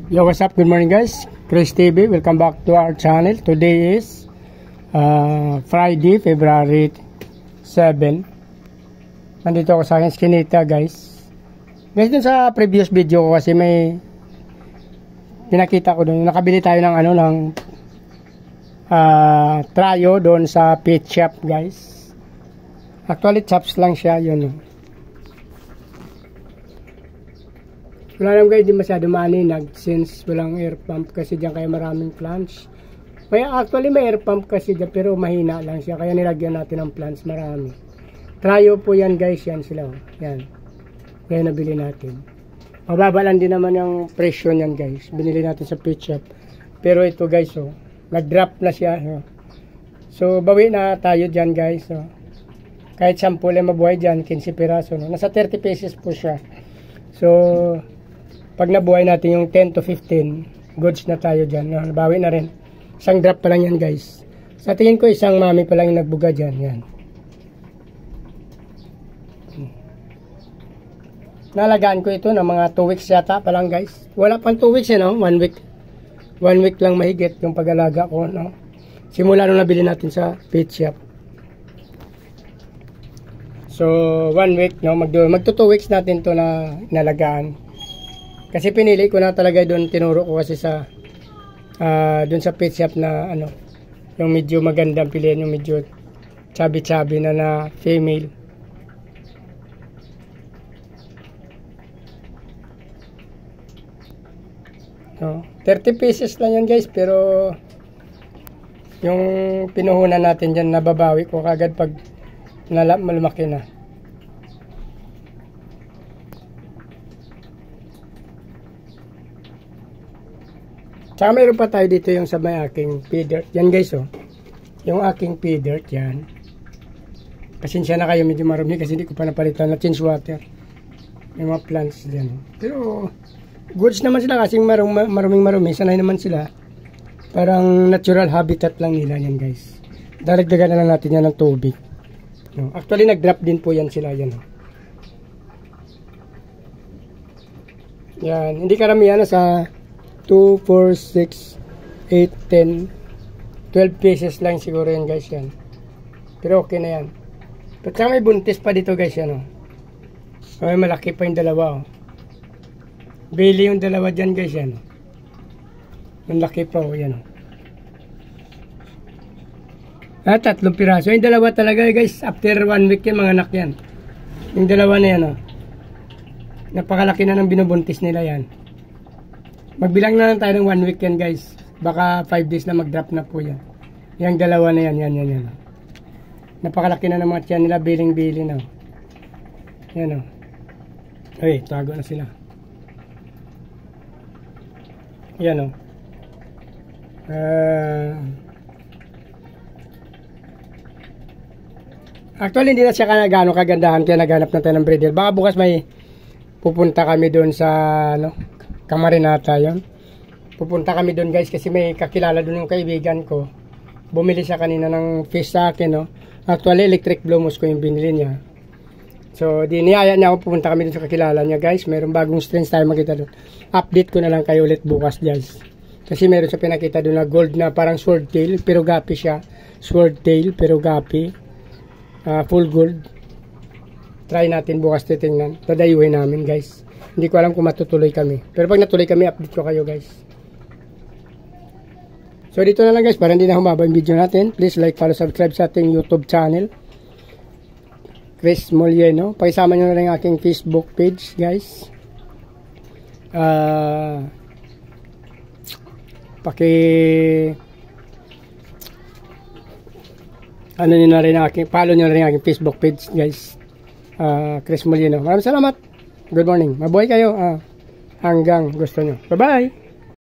Yo, what's up? Good morning guys. Chris TV, welcome back to our channel. Today is Friday, February 7. Nandito ako sa aking skinita guys. Guys, dun sa previous video ko kasi may pinakita ko dun. Nakabili tayo ng tryo doon sa pet shop guys. Actually chops lang siya yun. Wala naman guys, di masyado maaninag since walang air pump kasi dyan kaya maraming plants. Actually may air pump kasi dyan pero mahina lang siya kaya nilagyan natin ng plants marami. Tryo po yan guys, yan sila. Yan. Kaya nabili natin. Mababa lang din naman yung presyo niyan guys. Binili natin sa pet shop. Pero ito guys, nag-drop na siya. So bawi na tayo dyan guys. Kahit sample ay mabuhay dyan, 15 piraso. Nasa 30 pesos po siya. So pag nabuhay natin yung 10 to 15, goods na tayo dyan. Nabawi na rin. Isang drop pa lang yan guys. Sa tingin ko isang mami pa lang yung nagbuga dyan. Yan. Nalagaan ko ito ng mga 2 weeks yata pa lang guys. Wala pang 2 weeks 1 week. 1 week lang mahigit yung pag-alaga ko. Simula nung nabili natin sa pet shop. So 1 week, magto 2 weeks natin to na nalagaan. Kasi pinili ko na talaga doon, tinuro ko kasi sa doon sa pet shop na yung medyo magandang pilihan, yung medyo chubby na female. So, 30 pieces lang yan guys, pero yung pinuhunan natin dyan, nababawi ko kagad pag malumaki na. Saka mayroon pa tayo dito yung sa may aking feeder. Yan guys yung aking feeder yan. Pasensya na kayo, medyo marumi kasi hindi ko pa napalitan na change water. Yung mga plants dyan. Pero goods naman sila kasi maruming sanay naman sila. Parang natural habitat lang nila yan guys. Daragdagan na lang natin yan ng tubig. Actually nag-drop din po yan sila yan. Yan, hindi karamihan sa 2, 4, 6, 8, 10, 12 pieces lang siguro yan guys yan. Pero okay na yan. At saka may buntis pa dito guys yan. May malaki pa yung dalawa. Bili yung dalawa dyan guys yan. Yung laki pa yan. 3 piraso. Yung dalawa talaga guys. After 1 week yan mga anak yan. Yung dalawa na yan napakalaki na ng binubuntis nila yan. Magbilang na lang tayo ng 1 week yan guys. Baka 5 days na mag-drop na po yan. Yung dalawa na yan. Yan. Napakalaki na ng mga tiyan nila. Biling-bili na. Yan Ay, tago na sila. Yan actually hindi na siya gano'ng kagandahan kaya naghanap na tayo ng breeder. Baka bukas may pupunta kami doon sa Camarines yun. Pupunta kami doon guys kasi may kakilala doon yung kaibigan ko. Bumili siya kanina ng fish sa akin Actually electric blue moose ko yung binili niya. So niyaya niya ako pupunta kami doon sa kakilala niya guys. Mayroong bagong strains tayo makita doon. Update ko na lang kayo ulit bukas guys. Kasi meron siya pinakita doon na gold na parang swordtail pero gapi siya. Swordtail pero gapi. Full gold. Try natin bukas titingnan. Dadayuhin namin guys. Hindi ko alam kung matutuloy kami. Pero pag natuloy kami, update ko kayo guys. So dito na lang guys. Para hindi na humaba yung video natin. Please like, follow, subscribe sa ating YouTube channel. Chris Molieno. Pakisama nyo na rin ang aking Facebook page guys. Follow nyo na rin ang aking Facebook page guys. Chris Molieno. Maraming salamat. Good morning. Mabuhay kayo hanggang gusto nyo. Bye-bye!